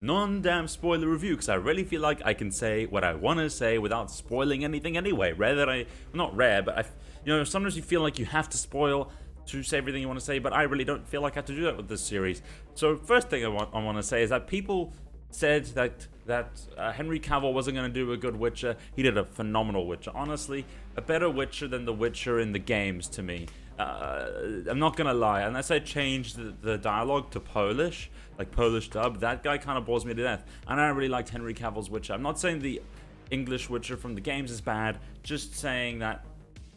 non-damn spoiler review, because I really feel like I can say what I want to say without spoiling anything anyway. Rare that not rare, but sometimes you feel like you have to spoil to say everything you want to say, but I really don't feel like I have to do that with this series. So first thing I want to say is that people said that Henry Cavill wasn't going to do a good Witcher. He did a phenomenal Witcher. Honestly, a better Witcher than the Witcher in the games to me. I'm not gonna lie, unless I change the dialogue to Polish, like Polish dub, that guy kind of bores me to death. And I really liked Henry Cavill's Witcher. I'm not saying the English Witcher from the games is bad, just saying that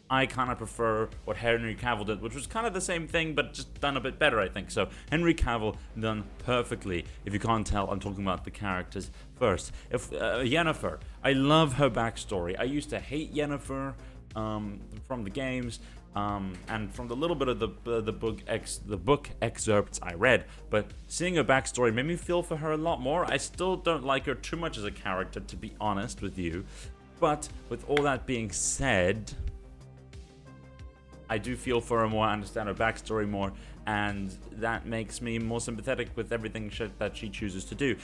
I kind of prefer what Henry Cavill did, which was kind of the same thing, but just done a bit better, I think. So Henry Cavill done perfectly. If you can't tell, I'm talking about the characters first. If Yennefer, I love her backstory. I used to hate Yennefer from the games. And from the little bit of the book excerpts I read, but seeing her backstory made me feel for her a lot more. I still don't like her too much as a character, to be honest with you. But with all that being said, I do feel for her more, I understand her backstory more, and that makes me more sympathetic with everything that she chooses to do.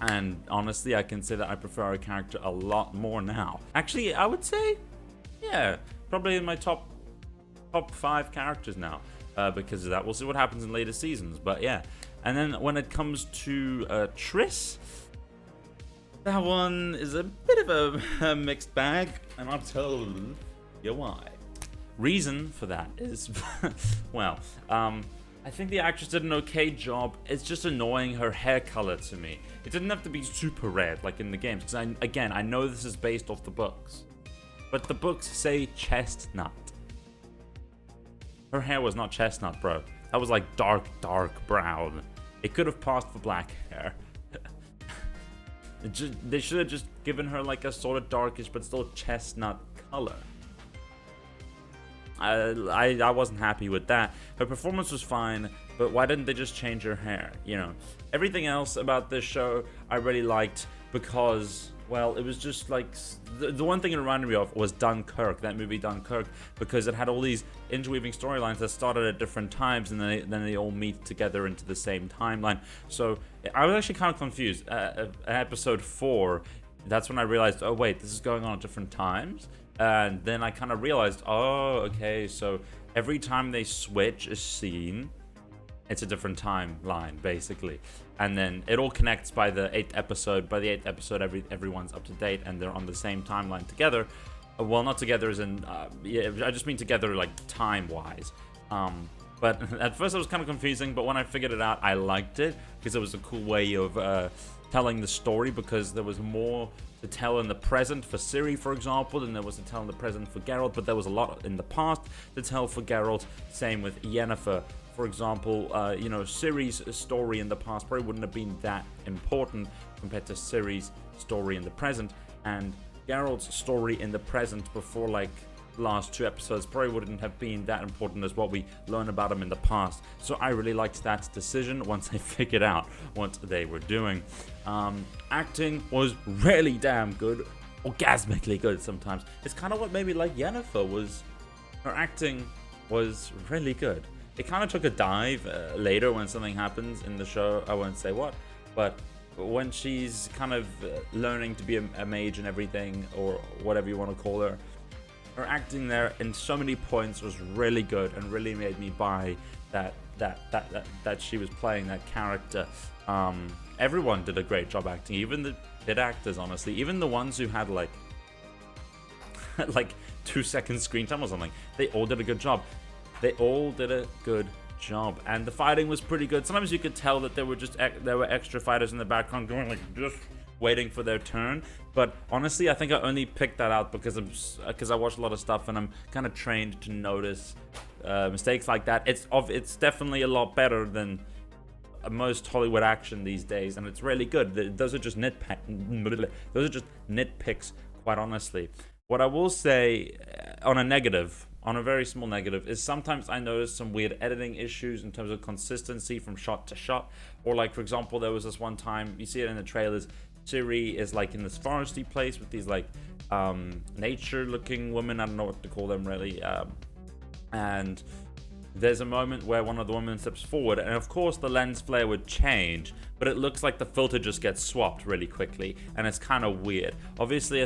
And honestly, I can say that I prefer her character a lot more now. Actually, I would say, yeah, probably in my top 5 characters now, because of that. We'll see what happens in later seasons, but yeah. And then when it comes to Triss, that one is a bit of a mixed bag, and I'll tell you why. Reason for that is, well, I think the actress did an okay job. It's just annoying, her hair color to me. It didn't have to be super red like in the games, because I know this is based off the books. But the books say chestnut. Her hair was not chestnut, bro. That was like dark brown. It could have passed for black hair. They should have just given her like a sort of darkish but still chestnut color. I wasn't happy with that. Her performance was fine, but why didn't they just change her hair? Everything else about this show I really liked, because, well, it was just like the one thing it reminded me of was Dunkirk, that movie Dunkirk, because it had all these interweaving storylines that started at different times, and then they all meet together into the same timeline. So I was actually kind of confused. Episode 4, that's when I realized, oh wait, this is going on at different times. And then I kind of realized, oh, okay, so every time they switch a scene, it's a different timeline, basically. And then it all connects by the 8th episode. By the 8th episode, everyone's up to date, and they're on the same timeline together. Well, not together as in, yeah, I just mean together, like, time-wise. But at first it was kind of confusing, but when I figured it out, I liked it, because it was a cool way of telling the story, because there was more to tell in the present for Ciri, for example, than there was to tell in the present for Geralt, but there was a lot in the past to tell for Geralt. Same with Yennefer. For example, Ciri's story in the past probably wouldn't have been that important compared to Ciri's story in the present, and Geralt's story in the present before, like, the last 2 episodes probably wouldn't have been that important as what we learn about him in the past. So I really liked that decision once I figured out what they were doing. Acting was really damn good, orgasmically good sometimes. It's kind of what made me like Yennefer was, her acting was really good. It kind of took a dive later when something happens in the show. I won't say what, but when she's kind of learning to be a mage and everything, or whatever you want to call her, her acting there in so many points was really good and really made me buy that she was playing that character. Everyone did a great job acting, even the bit actors, honestly, even the ones who had like 2 seconds screen time or something. They all did a good job. And the fighting was pretty good. Sometimes you could tell that there were extra fighters in the background going like just waiting for their turn. But honestly, I think I only picked that out because I watch a lot of stuff and I'm kind of trained to notice mistakes like that. It's definitely a lot better than most Hollywood action these days, and it's really good. Those are just nitpicks, quite honestly. What I will say on a very small negative, is sometimes I notice some weird editing issues in terms of consistency from shot to shot. Or like, for example, there was this one time, you see it in the trailers, Ciri is like in this foresty place with these like nature looking women, I don't know what to call them really, and there's a moment where one of the women steps forward, and of course the lens flare would change, but it looks like the filter just gets swapped really quickly, and it's kind of weird. Obviously,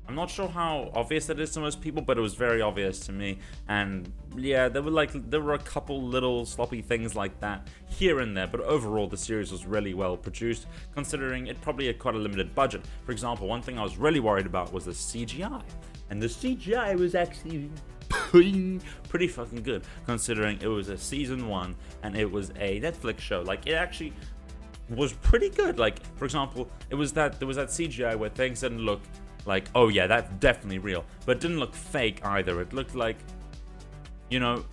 I'm not sure how obvious it is to most people, but it was very obvious to me. And yeah, there were a couple little sloppy things like that here and there, but overall the series was really well produced, considering it probably had quite a limited budget. For example, one thing I was really worried about was the CGI, and the CGI was actually pretty fucking good, considering it was a season 1 and it was a Netflix show. Like, it actually was pretty good. Like, for example, there was that CGI where things didn't look like, oh yeah, that's definitely real, but it didn't look fake either. It looked like, you know,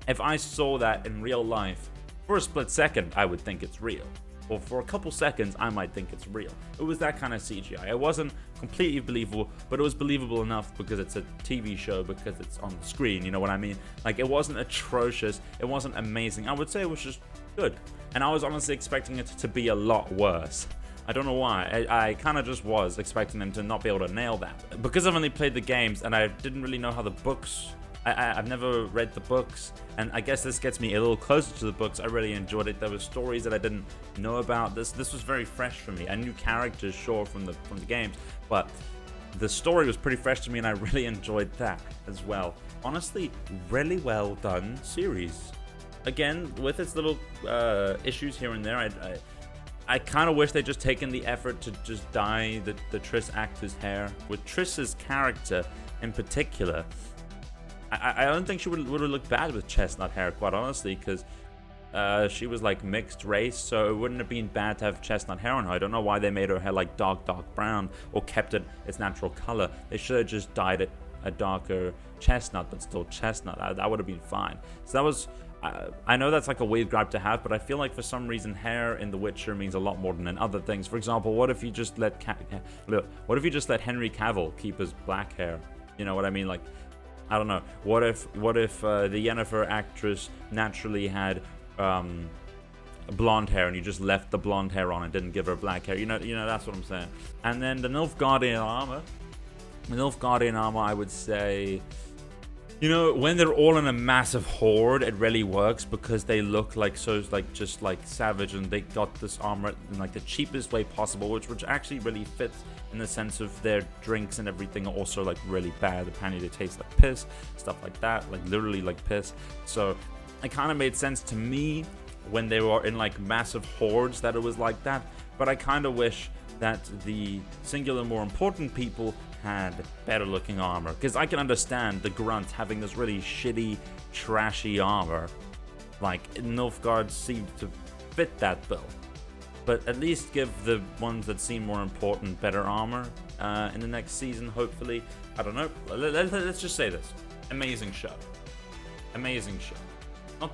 if I saw that in real life for a split second, I would think it's real, or for a couple seconds I might think it's real. It was that kind of CGI. It wasn't completely believable, but it was believable enough because it's a TV show, because it's on the screen, you know what I mean? Like, it wasn't atrocious, it wasn't amazing. I would say it was just good, and I was honestly expecting it to be a lot worse. I don't know why. I kind of just was expecting them to not be able to nail that. Because I've only played the games and I didn't really know how the books... I've never read the books, and I guess this gets me a little closer to the books. I really enjoyed it. There were stories that I didn't know about. This was very fresh for me. I knew characters, sure, from the games, but the story was pretty fresh to me, and I really enjoyed that as well. Honestly, really well done series. Again, with its little issues here and there, I kind of wish they'd just taken the effort to just dye the Triss actor's hair. With Triss's character in particular, I don't think she would have looked bad with chestnut hair, quite honestly, because she was like mixed race, so it wouldn't have been bad to have chestnut hair on her. I don't know why they made her hair like dark brown or kept it its natural color. They should have just dyed it a darker chestnut, but still chestnut. That would have been fine. So that was... I know that's like a weird gripe to have, but I feel like for some reason hair in The Witcher means a lot more than in other things. For example, what if you just let Henry Cavill keep his black hair? You know what I mean? Like, I don't know. What if the Yennefer actress naturally had blonde hair, and you just left the blonde hair on and didn't give her black hair? You know that's what I'm saying. And then the Nilfgaardian armor. The Nilfgaardian armor, I would say, you know, when they're all in a massive horde, it really works because they look like just like savage, and they got this armor in like the cheapest way possible, which actually really fits in the sense of their drinks and everything are also like really bad. Apparently they taste like piss, stuff like that, like literally like piss. So it kind of made sense to me when they were in like massive hordes that it was like that, but I kind of wish that the singular more important people had better looking armor, because I can understand the grunts having this really shitty, trashy armor. Like, Nilfgaard seemed to fit that bill, but at least give the ones that seem more important better armor in the next season, hopefully. I don't know. Let's just say this: amazing show, not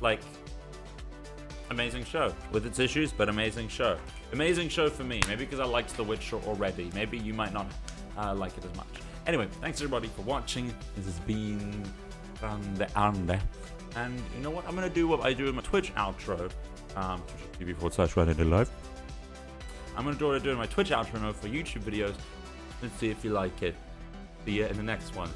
like amazing show with its issues, but amazing show for me. Maybe because I liked The Witcher already. Maybe you might not like it as much. Anyway, thanks everybody for watching. This has been Rande. And you know what? I'm gonna do what I do in my Twitch outro. twitch.tv/RandeLive. I'm gonna do what I do in my Twitch outro now for YouTube videos. Let's see if you like it. See you in the next one.